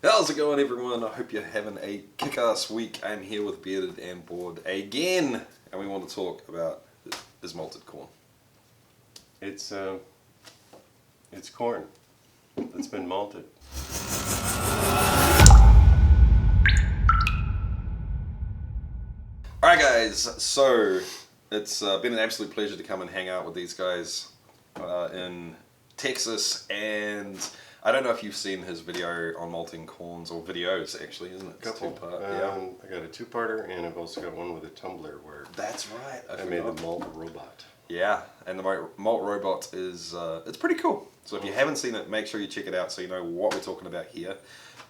How's it going, everyone? I hope you're having a kick-ass week. I'm here with Bearded and Bored again, and we want to talk about is malted corn. It's corn that's been malted. Alright guys, so it's been an absolute pleasure to come and hang out with these guys in Texas, and I don't know if you've seen his video on malting corns, or videos actually, isn't it? Couple. Two-part, I got a two-parter, and I've also got one with a tumbler where That's right. I made the malt robot. Yeah, and the malt robot is it's pretty cool. So if you haven't seen it, make sure you check it out so you know what we're talking about here.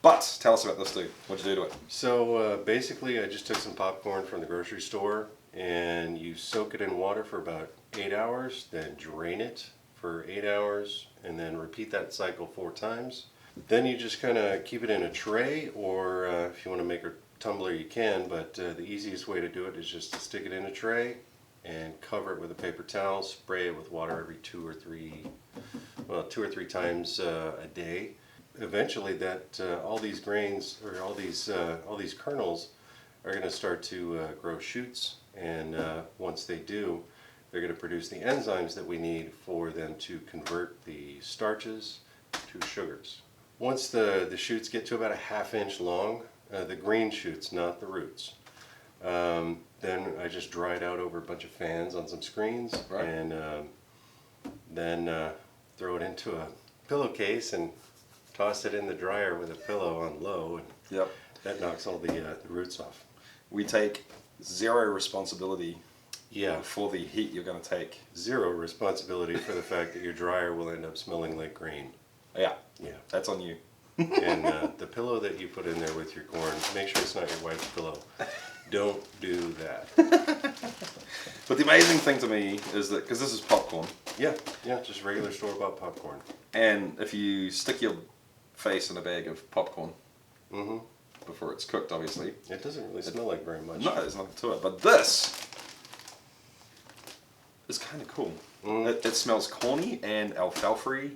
But tell us about this dude. What'd you do to it? So basically, I just took some popcorn from the grocery store, and you soak it in water for about 8 hours, then drain it for 8 hours, and then repeat that cycle 4 times. Then you just kind of keep it in a tray, or if you want to make a tumbler, you can. But the easiest way to do it is just to stick it in a tray and cover it with a paper towel. Spray it with water every 2 or 3 times a day. Eventually, that all these grains or all these kernels are going to start to grow shoots, and once they do, they're going to produce the enzymes that we need for them to convert the starches to sugars. Once the shoots get to about a ½ inch long, the green shoots, not the roots, then I just dry it out over a bunch of fans on some screens, right, and then throw it into a pillowcase and toss it in the dryer with a pillow on low, and Yep. that knocks all the roots off. We take zero responsibility Yeah, for the heat you're going to take. zero responsibility for the fact that your dryer will end up smelling like grain. Yeah, Yeah, that's on you. and the pillow that you put in there with your corn, make sure it's not your wife's pillow. Don't do that. But the amazing thing to me is that, because this is popcorn, Yeah, just regular store-bought popcorn. and if you stick your face in a bag of popcorn Mm-hmm. before it's cooked, obviously, It doesn't really smell like very much. no, there's nothing to it. But this is kind of cool. It smells corny and alfalfa-y,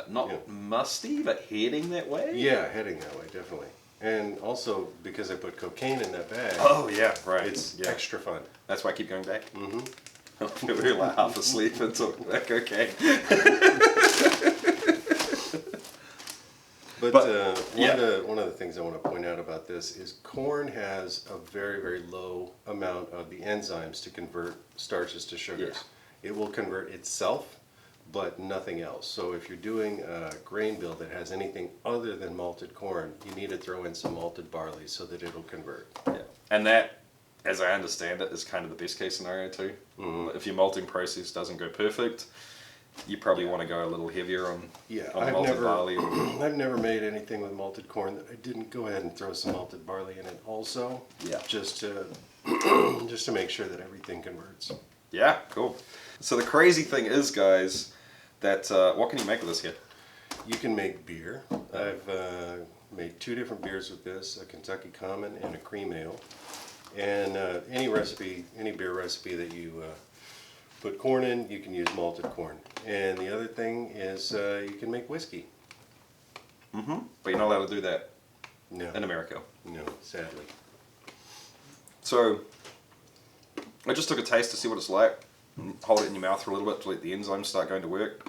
not musty, but heading that way. Yeah, heading that way, definitely. And also, because I put cocaine in that bag, Oh yeah, right. it's yeah. extra fun. That's why I keep going back. Mm-hmm. We were like half asleep and talking about cocaine. But one of the things I want to point out about this is corn has a very, very low amount of the enzymes to convert starches to sugars. Yeah. It will convert itself, but nothing else. So if you're doing a grain bill that has anything other than malted corn, you need to throw in some malted barley so that it'll convert. Yeah, and that, as I understand it, is kind of the best case scenario too. Mm-hmm. If your malting process doesn't go perfect, you probably want to go a little heavier on I've malted barley. I've never made anything with malted corn that I didn't go ahead and throw some malted barley in it also. Yeah. Just to make sure that everything converts. Yeah, cool. So the crazy thing is, guys, that what can you make with this here? You can make beer. I've made 2 different beers with this, a Kentucky Common and a cream ale. And any beer recipe that you put corn in, you can use malted corn. And the other thing is you can make whiskey. Mm-hmm. But you're not allowed to do that No. in America. No, sadly. So I just took a taste to see what it's like. Hold it in your mouth for a little bit to let the enzymes start going to work.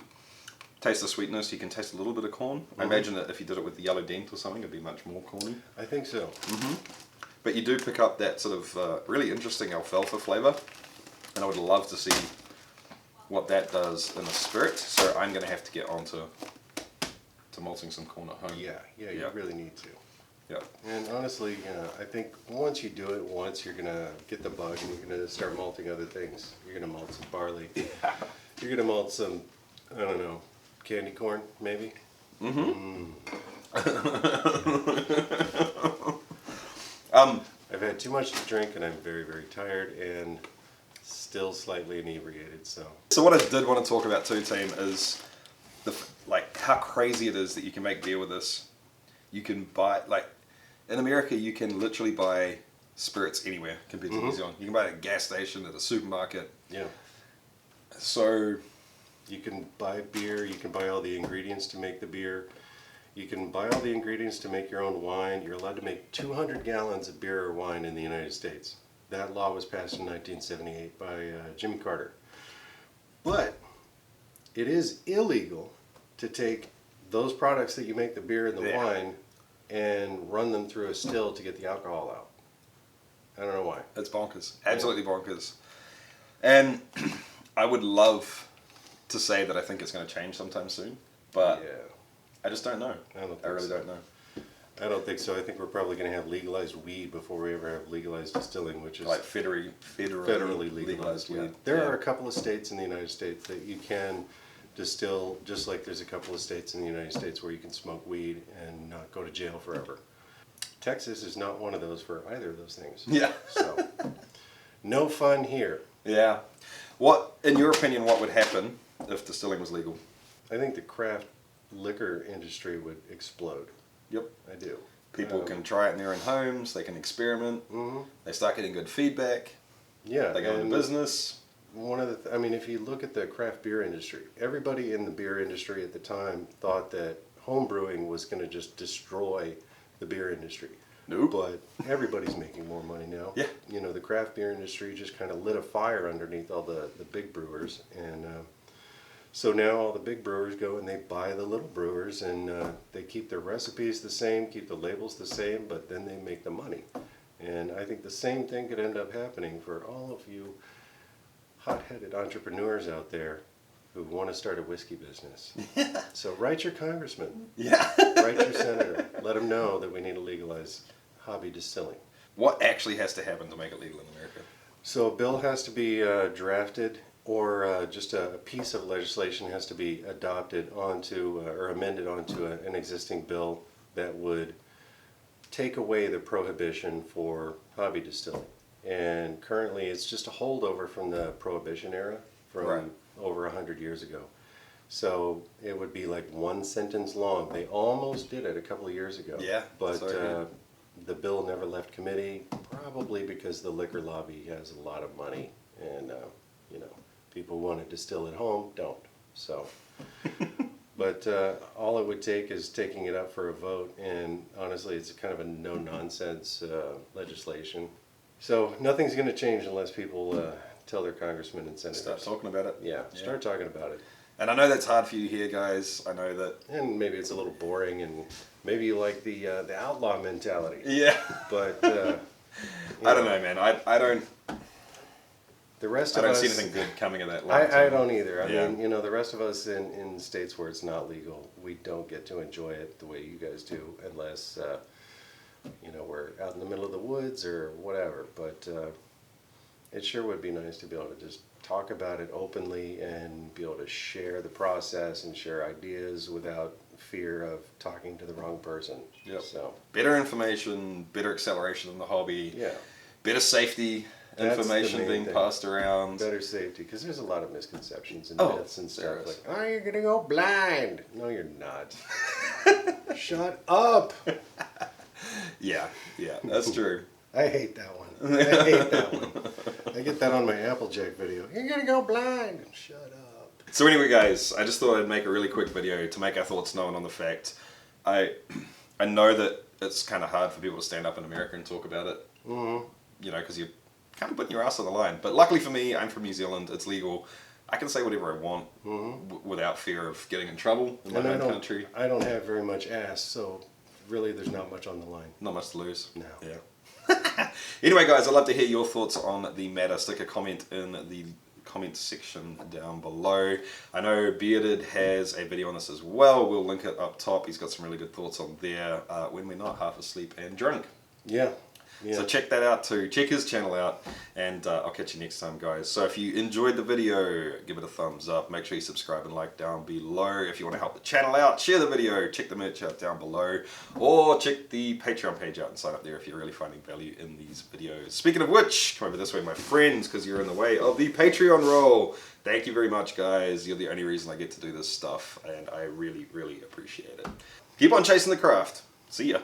Taste the sweetness. You can taste a little bit of corn. I imagine that if you did it with the yellow dent or something, it'd be much more corny. I think so. Mm-hmm. But you do pick up that sort of really interesting alfalfa flavour, and I would love to see what that does in a spirit. So I'm going to have to get on to malting some corn at home. Yeah, you really need to. Yeah. And honestly, I think once you do it once, you're going to get the bug and you're going to start malting other things. You're going to malt some barley. Yeah. You're going to malt some, I don't know, candy corn, maybe? Mm-hmm. I've had too much to drink and I'm very, very tired and still slightly inebriated, so. So what I did want to talk about too, team, is how crazy it is that you can make beer with this. You can buy, in America, you can literally buy spirits anywhere compared to New Zealand. You can buy it at a gas station, at a supermarket. Yeah. So you can buy beer, you can buy all the ingredients to make the beer. You can buy all the ingredients to make your own wine. You're allowed to make 200 gallons of beer or wine in the United States. That law was passed in 1978 by Jimmy Carter. But it is illegal to take those products that you make the beer and the wine and run them through a still to get the alcohol out. I don't know why. It's bonkers. Absolutely bonkers. And I would love to say that I think it's going to change sometime soon, but I just don't know. I really don't know. I don't think so. I think we're probably going to have legalized weed before we ever have legalized distilling, which is like federally legalized weed. There are a couple of states in the United States that you can distill, just like there's a couple of states in the United States where you can smoke weed and not go to jail forever. Texas is not one of those for either of those things. Yeah. So, no fun here. Yeah. What, in your opinion, what would happen if distilling was legal? I think the craft liquor industry would explode. Yep. I do. People can try it in their own homes. They can experiment. They start getting good feedback. Yeah. They go into business. One of the, I mean, if you look at the craft beer industry, everybody in the beer industry at the time thought that homebrewing was going to just destroy the beer industry. Nope. But everybody's making more money now. Yeah. You know, the craft beer industry just kind of lit a fire underneath all the big brewers. And so now all the big brewers go and they buy the little brewers and they keep their recipes the same, keep the labels the same, but then they make the money. And I think the same thing could end up happening for all of you hot-headed entrepreneurs out there who want to start a whiskey business. Yeah. So write your congressman. Yeah. Write your senator. Let them know that we need to legalize hobby distilling. What actually has to happen to make it legal in America? So a bill has to be drafted, or just a piece of legislation has to be adopted onto or amended onto an existing bill that would take away the prohibition for hobby distilling. And currently it's just a holdover from the Prohibition era from over 100 years ago. So it would be like one sentence long. They almost did it a couple of years ago. Yeah. But the bill never left committee, probably because the liquor lobby has a lot of money and, you know, people who want to distill at home don't. So, but all it would take is taking it up for a vote, and honestly it's kind of a no-nonsense legislation. So nothing's going to change unless people tell their congressmen and senators. Start talking about it. Yeah, start talking about it. And I know that's hard for you here, guys. I know that. And maybe it's a little boring, and maybe you like the outlaw mentality. Yeah. But I don't know, man. I don't. The rest I of don't us, see anything good coming of that. I don't either. I Yeah. mean, you know, the rest of us in states where it's not legal, we don't get to enjoy it the way you guys do, unless you know, we're out in the middle of the woods or whatever. But it sure would be nice to be able to just talk about it openly and be able to share the process and share ideas without fear of talking to the wrong person. Yep. So better information, better acceleration in the hobby. yeah, Better safety That's the information main being thing. passed around. better safety, because there's a lot of misconceptions and Oh, myths and there stuff. is. Like, oh, you're gonna go blind. No, you're not. Shut up. Yeah, that's true. I hate that one. I hate that one. I get that on my Applejack video. You're gonna go blind. Shut up. So anyway, guys, I just thought I'd make a really quick video to make our thoughts known on the fact. I know that it's kind of hard for people to stand up in America and talk about it. Mm-hmm. You know, because you're kind of putting your ass on the line. But luckily for me, I'm from New Zealand. It's legal. I can say whatever I want without fear of getting in trouble in my home country. I don't have very much ass, so really there's not much on the line. Not much to lose. No. Yeah. Anyway, guys, I'd love to hear your thoughts on the matter. Stick a comment in the comment section down below. I know Bearded has a video on this as well. We'll link it up top. He's got some really good thoughts on there when we're not half asleep and drunk. Yeah. So check that out too. Check his channel out, and I'll catch you next time, guys. So if you enjoyed the video, give it a thumbs up. Make sure you subscribe and like down below. If you want to help the channel out, share the video. Check the merch out down below, or check the Patreon page out and sign up there if you're really finding value in these videos. Speaking of which, come over this way, my friends, because you're in the way of the Patreon roll. Thank you very much, guys. You're the only reason I get to do this stuff, and I really, really appreciate it. Keep on chasing the craft. See ya.